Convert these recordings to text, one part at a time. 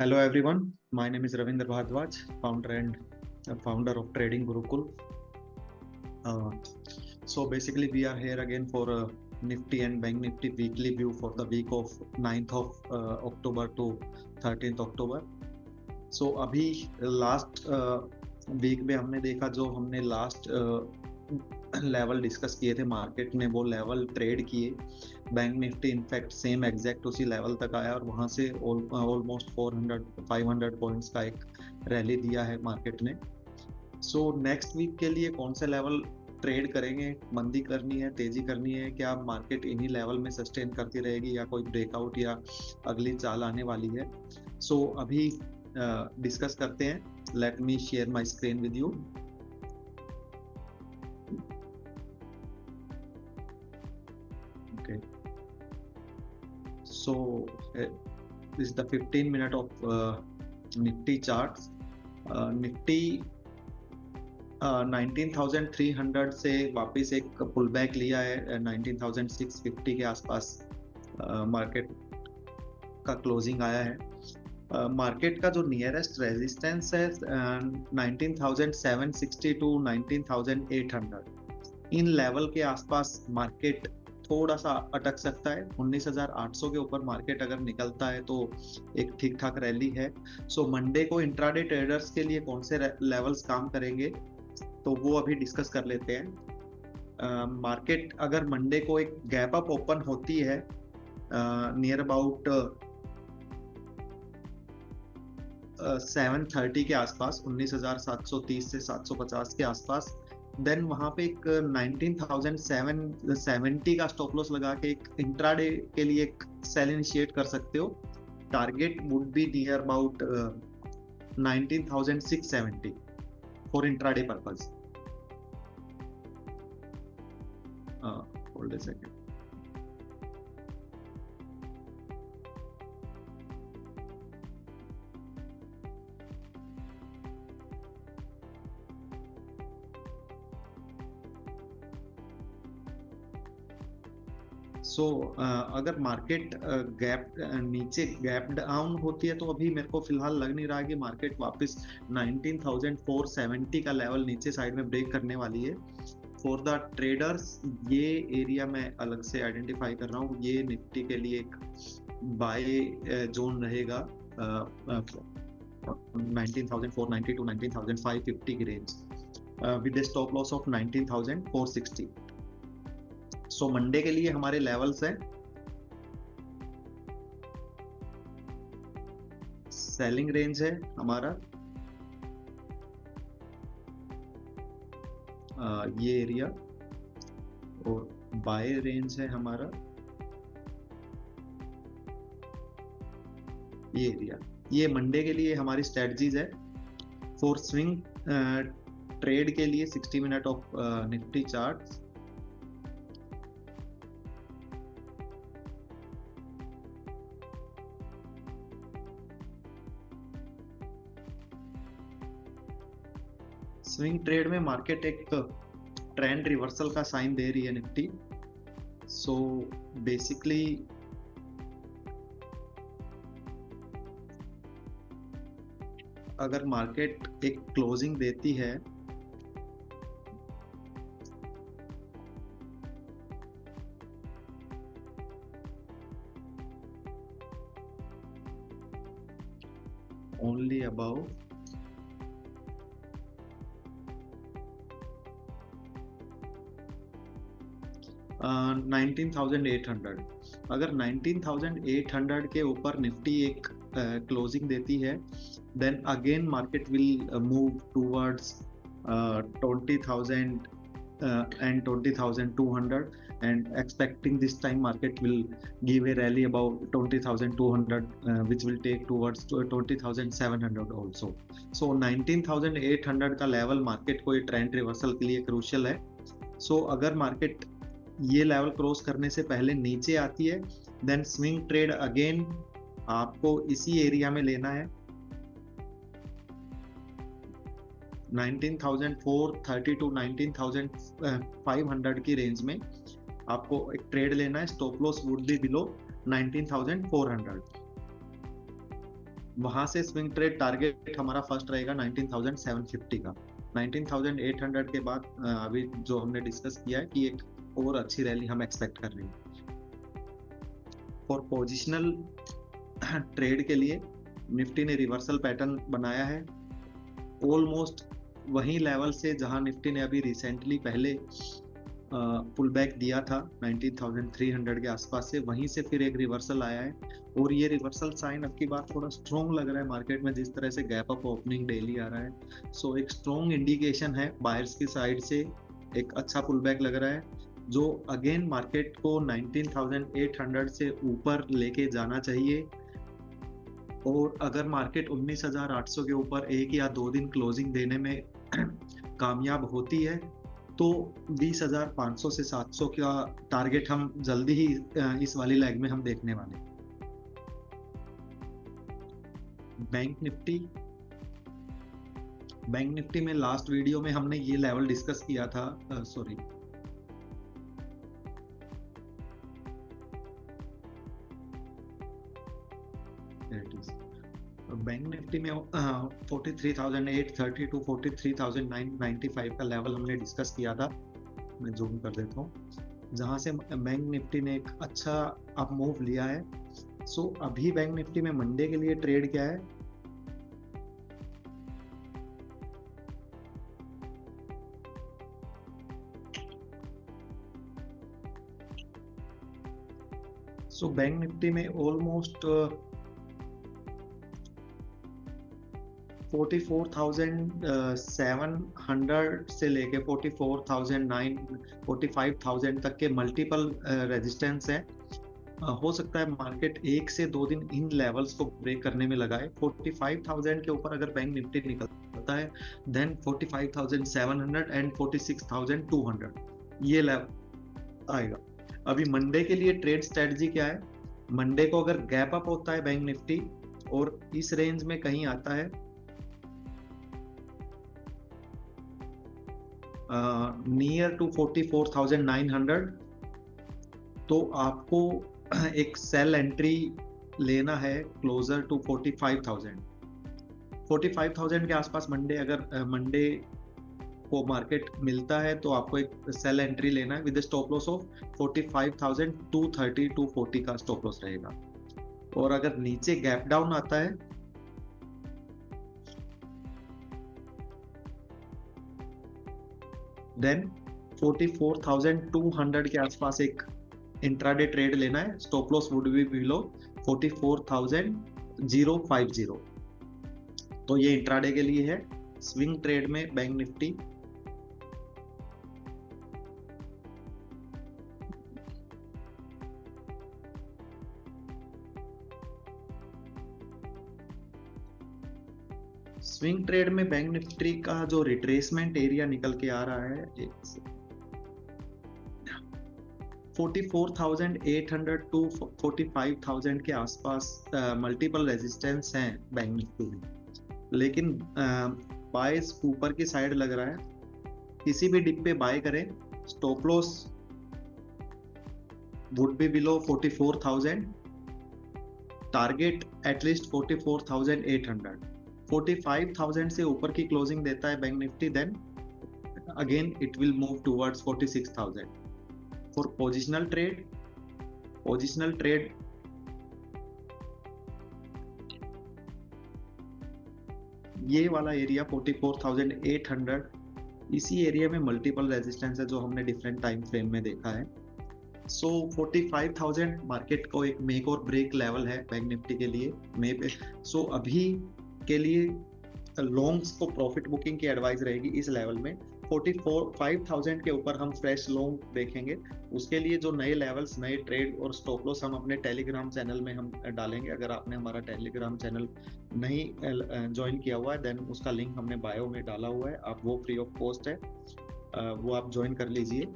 Hello everyone, my name is Ravindra Bhardwaj, founder and founder of Trading Gurukul. So basically we are here again for a Nifty and Bank Nifty weekly view for the week of 9th of October to 13th October. So अभी last week में हमने देखा जो हमने last level discuss किए थे market ने वो लेवल ट्रेड किए। Bank Nifty in fact same exact उसी लेवल तक आया और वहां से ऑलमोस्ट 400-500 पॉइंट्स का एक रैली दिया है मार्केट ने। सो नेक्स्ट वीक के लिए कौन से लेवल ट्रेड करेंगे, मंदी करनी है, तेजी करनी है, क्या मार्केट इन्हीं लेवल में सस्टेन करती रहेगी या कोई ब्रेकआउट या अगली चाल आने वाली है। सो अभी डिस्कस करते हैं। Let me share my screen with you. So this is the 15 minute of Nifty charts. Nifty 19,300 से वापस एक पुल बैक लिया है। 19,650 के आसपास मार्केट का क्लोजिंग आया है। मार्केट का जो नियरेस्ट रेजिस्टेंस है 19,760 टू 19,800, इन लेवल के आसपास मार्केट थोड़ा सा अटक सकता है। 19,800 के ऊपर मार्केट अगर निकलता है तो एक ठीक ठाक रैली है। सो मंडे को इंट्राडे ट्रेडर्स के लिए कौन से लेवल्स काम करेंगे तो वो अभी डिस्कस कर लेते हैं। मार्केट अगर मंडे को एक गैप अप ओपन होती है नियर अबाउट 730 के आसपास, 19,730 से 750 के आसपास, देन वहां पे एक 19,770 का स्टॉप लॉस लगा के एक इंट्राडे के लिए एक सेल इनिशिएट कर सकते हो। Target would be near about 19,670 for intraday purpose. Hold a second. So अगर मार्केट नीचे गैप डाउन होती है तो अभी मेरे को फिलहाल लग नहीं रहा कि मार्केट वापस 19,470 का लेवल नीचे साइड में ब्रेक करने वाली है। फॉर द ट्रेडर्स ये एरिया मैं अलग से आइडेंटिफाई कर रहा हूँ। ये निफ्टी के लिए एक बाय जोन रहेगा 19,490 टू 19,550 की range with A stop loss of 19,460। So Monday के लिए हमारे लेवल्स हैं। सेलिंग रेंज है हमारा ये एरिया, और बाय रेंज है हमारा ये एरिया। ये मंडे के लिए हमारी स्ट्रेटजीज है। फॉर स्विंग ट्रेड के लिए 60 minute of Nifty charts. Swing trade में मार्केट एक ट्रेंड रिवर्सल का साइन दे रही है निफ्टी। सो बेसिकली अगर मार्केट एक क्लोजिंग देती है ओनली अबाउ 19,800, अगर 19,800 के ऊपर निफ्टी एक क्लोजिंग देती है then again market will move towards 20,000 and 20,200 and expecting this time market will give a rally about 20,200 which will take towards 20,700 also. So 19,800 का लेवल मार्केट को ट्रेंड रिवर्सल के लिए क्रूशियल है। सो अगर मार्केट ये लेवल क्रॉस करने से पहले नीचे आती है देन स्विंग ट्रेड अगेन आपको इसी एरिया में लेना है। 19,430 टू 19,500 की रेंज में आपको एक ट्रेड लेना है। Stop loss would be below 19,400। वहां से स्विंग ट्रेड टारगेट हमारा फर्स्ट रहेगा 19,750 का। 19,800 के बाद अभी जो हमने डिस्कस किया है कि एक और अच्छी रैली हम एक्सपेक्ट कर रहे हैं। फॉर पोजिशनल ट्रेड के लिए निफ्टी ने रिवर्सल पैटर्न बनाया है ऑलमोस्ट वही लेवल से जहां निफ्टी ने अभी रिसेंटली पहले पुल बैक दिया था 19,300 के आसपास से, वहीं से फिर एक रिवर्सल आया है और ये रिवर्सल साइन अब की बार थोड़ा स्ट्रॉन्ग लग रहा है मार्केट में, जिस तरह से गैप अप ओपनिंग डेली आ रहा है। सो एक स्ट्रॉन्ग इंडिकेशन है बायर्स की साइड से, एक अच्छा पुल बैक लग रहा है जो अगेन मार्केट को 19,800 से ऊपर लेके जाना चाहिए। और अगर मार्केट 19,800 के ऊपर एक या दो दिन क्लोजिंग देने में कामयाब होती है तो 20,500 से 700 का टारगेट हम जल्दी ही इस वाली लेग में हम देखने वाले। बैंक निफ्टी में लास्ट वीडियो में हमने ये लेवल डिस्कस किया था, सॉरी बैंक निफ्टी में 43,830 टू 43,995 का लेवल हमने डिस्कस किया था। मैं जूम कर देता हूँ, जहां से बैंक निफ्टी ने एक अच्छा अप मूव लिया है। सो अभी बैंक निफ्टी में मंडे के लिए ट्रेड क्या है, सो बैंक निफ्टी में ऑलमोस्ट 44,700 से लेके 45,000 तक के मल्टीपल रेजिस्टेंस है। हो सकता है मार्केट एक से दो दिन इन लेवल्स को ब्रेक करने में लगाए। 45,000 के ऊपर अगर बैंक निफ्टी निकलता है देन 45,700 एंड 46,200 ये लेवल आएगा। अभी मंडे के लिए ट्रेड स्ट्रेटजी क्या है, मंडे को अगर गैप अप होता है बैंक निफ्टी और इस रेंज में कहीं आता है नियर टू 44,900 तो आपको एक सेल एंट्री लेना है क्लोजर टू 45,000 के आसपास। मंडे अगर मंडे को मार्केट मिलता है तो आपको एक सेल एंट्री लेना है with stop loss of 45,230 to 40 का स्टॉप लॉस रहेगा। और अगर नीचे गैप डाउन आता है देन 44,200 के आसपास एक इंट्राडे ट्रेड लेना है। Stop loss would be below 44,050। तो ये इंट्राडे के लिए है। स्विंग ट्रेड में बैंक निफ्टी स्विंग ट्रेड में बैंक निफ्टी का जो रिट्रेसमेंट एरिया निकल के आ रहा है 44,800 टू 45,000 के आसपास मल्टीपल रेजिस्टेंस हैं बैंक निफ्टी में, लेकिन बायस ऊपर की साइड लग रहा है। किसी भी डिप पे बाय करें, stop loss would be below 44,000, target at least 44,800। 45,000 से ऊपर की क्लोजिंग देता है bank Nifty then again it will move towards 46,000। For positional trade ये वाला एरिया 44,800, इसी एरिया में मल्टीपल रेजिस्टेंस है जो हमने डिफरेंट टाइम फ्रेम में देखा है। सो 45,000 मार्केट को एक मेक और ब्रेक लेवल है बैंक निफ्टी के लिए मे पे। सो अभी के लिए लॉन्ग्स को प्रॉफिट बुकिंग की एडवाइस रहेगी इस लेवल में। 45,000 के ऊपर हम फ्रेश लॉन्ग देखेंगे। उसके लिए जो नए लेवल्स, नए ट्रेड और स्टॉप लॉस हम अपने टेलीग्राम चैनल में हम डालेंगे। अगर आपने हमारा टेलीग्राम चैनल नहीं ज्वाइन किया हुआ है देन उसका लिंक हमने बायो में डाला हुआ है, आप वो फ्री ऑफ कॉस्ट है, वो आप ज्वाइन कर लीजिए।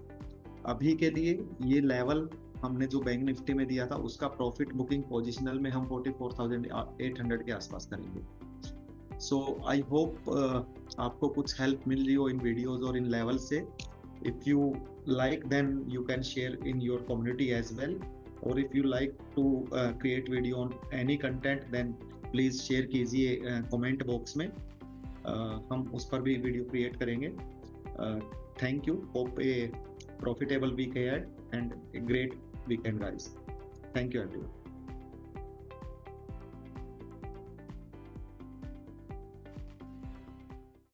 अभी के लिए ये लेवल हमने जो बैंक निफ्टी में दिया था उसका प्रॉफिट बुकिंग पोजिशनल में हम 44,800 के आसपास करेंगे। सो आई होप आपको कुछ हेल्प मिल रही हो इन वीडियोस और इन लेवल से। If you like then you can share in your community as well, और if you like to create video on any content then please share कीजिए कमेंट बॉक्स में, हम उस पर भी वीडियो क्रिएट करेंगे। Thank you, hope a profitable week ahead and a great weekend guys. Thank you everyone.